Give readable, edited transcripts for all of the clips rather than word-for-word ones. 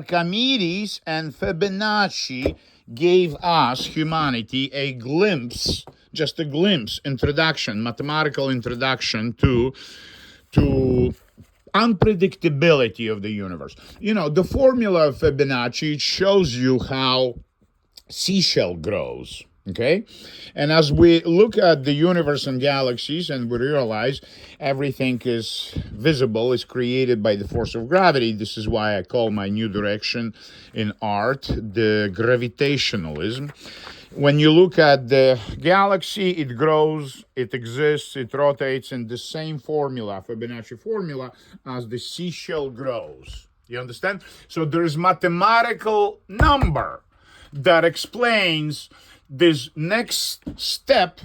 Archimedes and Fibonacci gave us, humanity, a glimpse, just a glimpse, introduction, mathematical introduction to unpredictability of the universe. You know, the formula of Fibonacci shows you how seashell grows. Okay, and as we look at the universe and galaxies, and we realize everything is visible, is created by the force of gravity. This is why I call my new direction in art the gravitationalism. When you look at the galaxy, it grows, it exists, it rotates in the same formula, Fibonacci formula, as the seashell grows. You understand? So there is mathematical number that explains this next step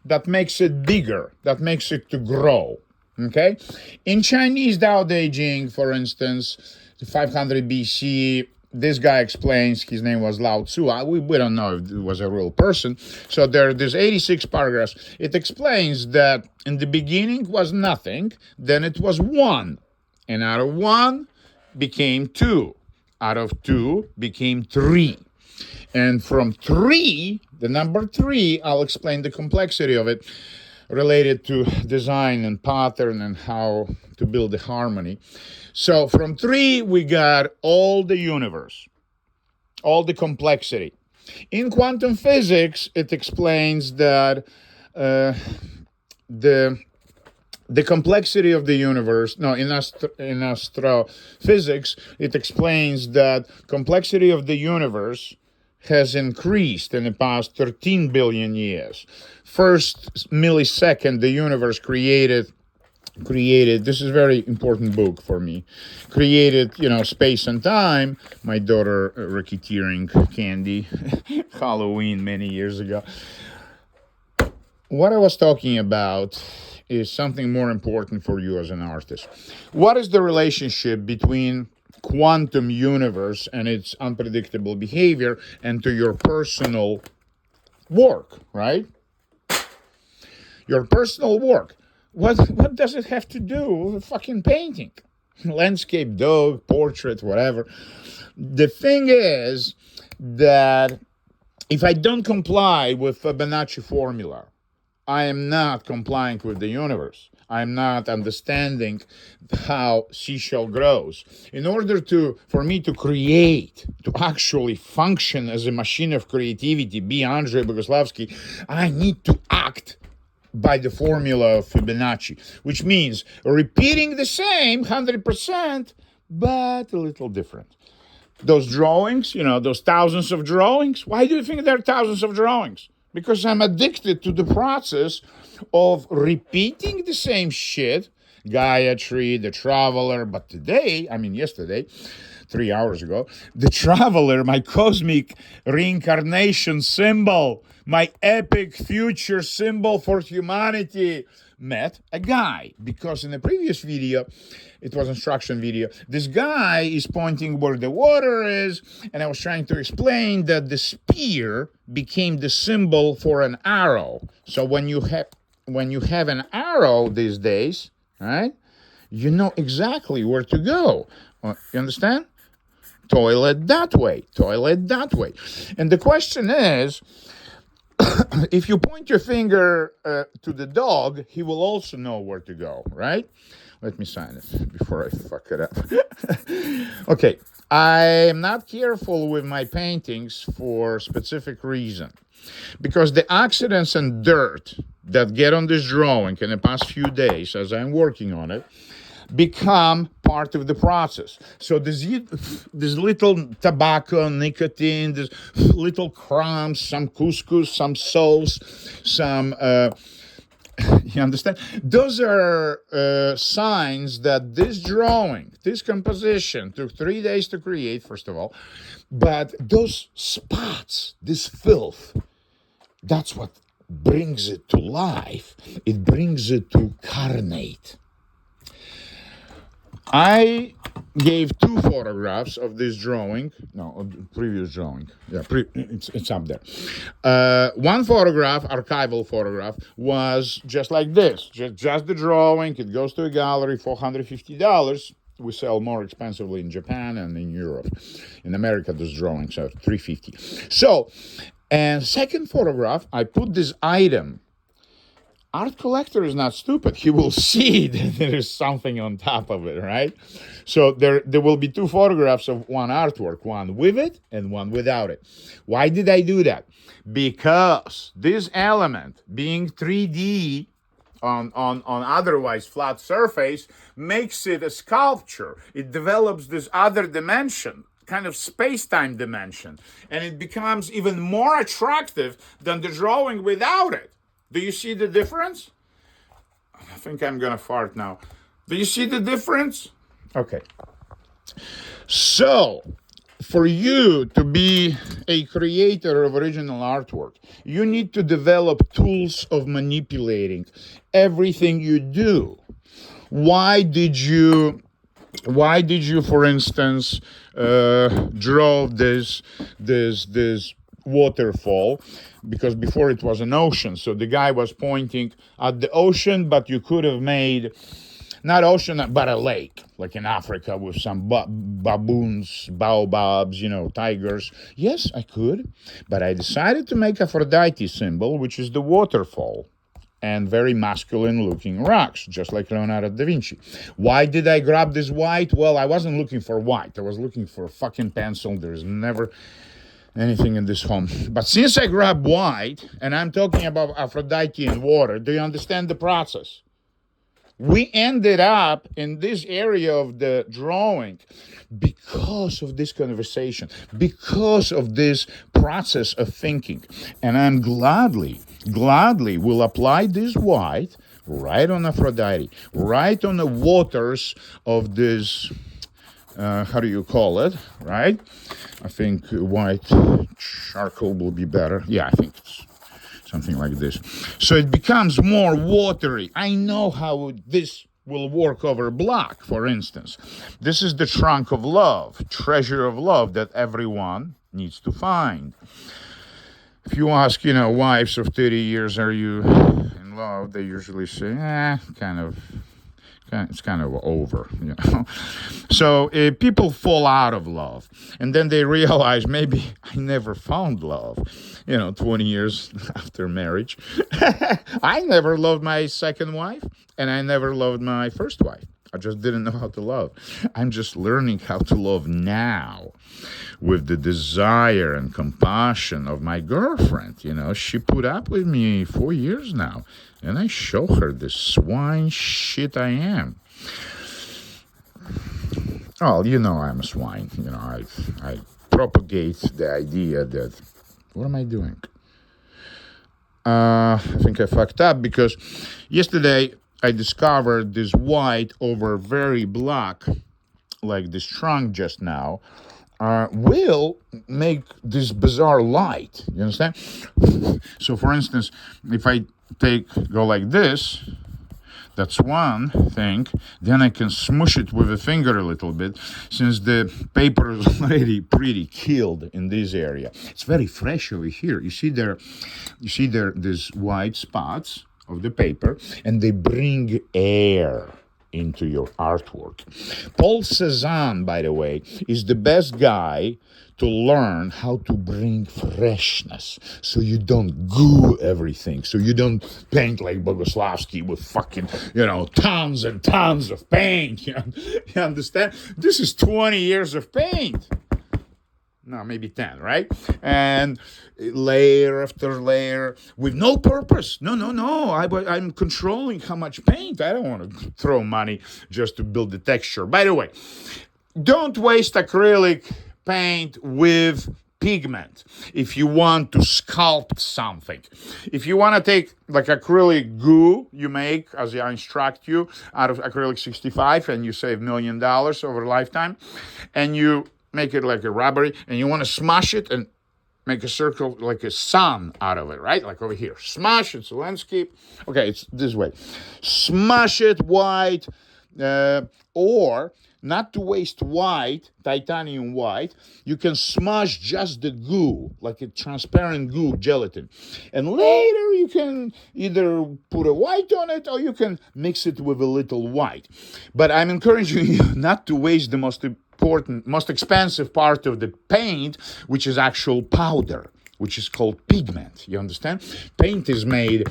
that makes it bigger, that makes it to grow. Okay? In Chinese Tao Te Ching, for instance, 500 BC, this guy explains, his name was Lao Tzu. We don't know if it was a real person. So there's 86 paragraphs. It explains that in the beginning was nothing, then it was one. And out of one became two. Out of two became three. And from three, the number three, I'll explain the complexity of it related to design and pattern and how to build the harmony. So from three, we got all the universe, all the complexity. In quantum physics, it explains that the complexity of the universe, in astrophysics, it explains that complexity of the universe has increased in the past 13 billion years. First millisecond, the universe created, this is a very important book for me, created, space and time. My daughter racketeering candy, Halloween many years ago. What I was talking about is something more important for you as an artist. What is the relationship between quantum universe and its unpredictable behavior and to your personal work, right? Your personal work. What does it have to do with fucking painting? Landscape, dog, portrait, whatever. The thing is that if I don't comply with Fibonacci formula, I am not complying with the universe. I'm not understanding how seashell grows. In order for me to create, to actually function as a machine of creativity, be Andrey Bogoslowsky, I need to act by the formula of Fibonacci, which means repeating the same 100%, but a little different. Those drawings, those thousands of drawings, why do you think there are thousands of drawings? Because I'm addicted to the process of repeating the same shit, Gayatri, the Traveler, but yesterday, 3 hours ago, the Traveler, my cosmic reincarnation symbol, my epic future symbol for humanity, met a guy. Because in the previous video, it was instruction video, this guy is pointing where the water is, and I was trying to explain that the spear became the symbol for an arrow. So when you have an arrow these days, right, you know exactly where to go. You understand? Toilet that way, toilet that way. And the question is, if you point your finger to the dog, he will also know where to go, right? Let me sign it before I fuck it up. Okay, I am not careful with my paintings for a specific reason. Because the accidents and dirt that get on this drawing in the past few days as I'm working on it become part of the process. So this little tobacco, nicotine, this little crumbs, some couscous, some sauce, some, you understand? Those are signs that this drawing, this composition took 3 days to create, first of all, but those spots, this filth, that's what brings it to life. It brings it to carnate. I gave 2 photographs of this drawing. No, previous drawing. Yeah, it's up there. One photograph, archival photograph, was just like this. Just the drawing. It goes to a gallery, $450. We sell more expensively in Japan and in Europe. In America, those drawings are $350. So, and second photograph, I put this item. Art collector is not stupid. He will see that there is something on top of it, right? So there will be two photographs of one artwork, one with it and one without it. Why did I do that? Because this element, being 3D on otherwise flat surface, makes it a sculpture. It develops this other dimension, kind of space-time dimension, and it becomes even more attractive than the drawing without it. Do you see the difference? I think I'm gonna fart now. Do you see the difference? Okay. So, for you to be a creator of original artwork, you need to develop tools of manipulating everything you do. Why did you, for instance, draw this waterfall? Because before it was an ocean, so the guy was pointing at the ocean, but you could have made not ocean, but a lake, like in Africa with some baboons, baobabs, tigers. Yes, I could, but I decided to make Aphrodite symbol, which is the waterfall, and very masculine-looking rocks, just like Leonardo da Vinci. Why did I grab this white? Well, I wasn't looking for white. I was looking for a fucking pencil. There's never anything in this home. But since I grabbed white, and I'm talking about Aphrodite and water, do you understand the process? We ended up in this area of the drawing because of this conversation, because of this process of thinking. And I'm gladly will apply this white right on Aphrodite, right on the waters of this, how do you call it, right? I think white charcoal will be better. Yeah, I think it's something like this. So it becomes more watery. I know how this will work over black, for instance. This is the trunk of love, treasure of love that everyone needs to find. If you ask, wives of 30 years, are you in love? They usually say, it's kind of over, So people fall out of love, and then they realize maybe I never found love, 20 years after marriage. I never loved my second wife, and I never loved my first wife. I just didn't know how to love. I'm just learning how to love now with the desire and compassion of my girlfriend. She put up with me 4 years now, and I show her the swine shit I am. Well, I'm a swine. I propagate the idea that, what am I doing? I think I fucked up because yesterday I discovered this white over very black, like this trunk just now, will make this bizarre light. You understand? So, for instance, if I go like this, that's one thing. Then I can smush it with a finger a little bit, since the paper is already pretty killed in this area. It's very fresh over here. You see these white spots of the paper, and they bring air into your artwork. Paul Cézanne, by the way, is the best guy to learn how to bring freshness, so you don't goo everything, so you don't paint like Bogoslowsky with fucking, tons and tons of paint. You understand? This is 20 years of paint. No, maybe 10, right? And layer after layer with no purpose. No. I'm controlling how much paint. I don't want to throw money just to build the texture. By the way, don't waste acrylic paint with pigment if you want to sculpt something. If you want to take like acrylic goo you make, as I instruct you, out of acrylic 65, and you save $1 million over a lifetime, and you make it like a rubbery, and you want to smash it and make a circle like a sun out of it, right? Like over here. Smash, it's a landscape. Okay, it's this way. Smash it white, or not to waste white, titanium white, you can smush just the goo, like a transparent goo, gelatin. And later you can either put a white on it or you can mix it with a little white. But I'm encouraging you not to waste the most important, most expensive part of the paint, which is actual powder, which is called pigment. You understand? Paint is made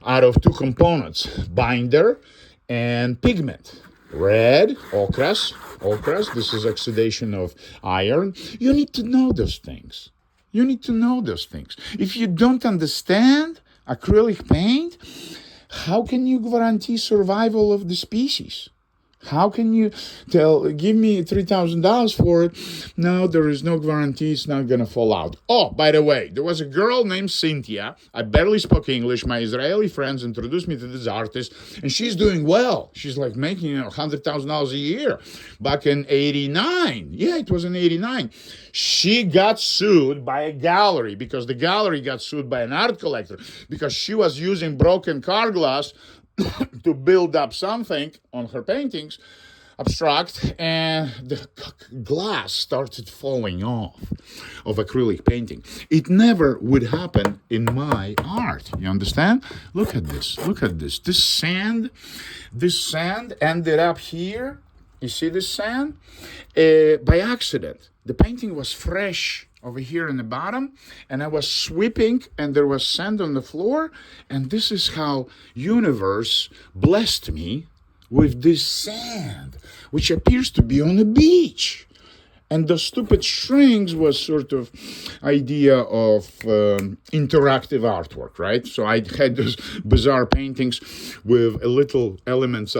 out of two components, binder and pigment. Red, ochras, this is oxidation of iron. You need to know those things. If you don't understand acrylic paint, how can you guarantee survival of the species? How can you give me $3,000 for it? No, there is no guarantee it's not going to fall out. Oh, by the way, there was a girl named Cynthia. I barely spoke English. My Israeli friends introduced me to this artist, and she's doing well. She's like making $100,000 a year. Back in 89. Yeah, it was in 89. She got sued by a gallery because the gallery got sued by an art collector because she was using broken car glass to build up something on her paintings, abstract, and the glass started falling off of acrylic painting. It never would happen in my art. You understand? Look at this. This sand ended up here. You see this sand? By accident. The painting was fresh over here in the bottom, and I was sweeping, and there was sand on the floor, and this is how universe blessed me with this sand, which appears to be on a beach. And the stupid strings was sort of idea of interactive artwork, right? So I had those bizarre paintings with a little elements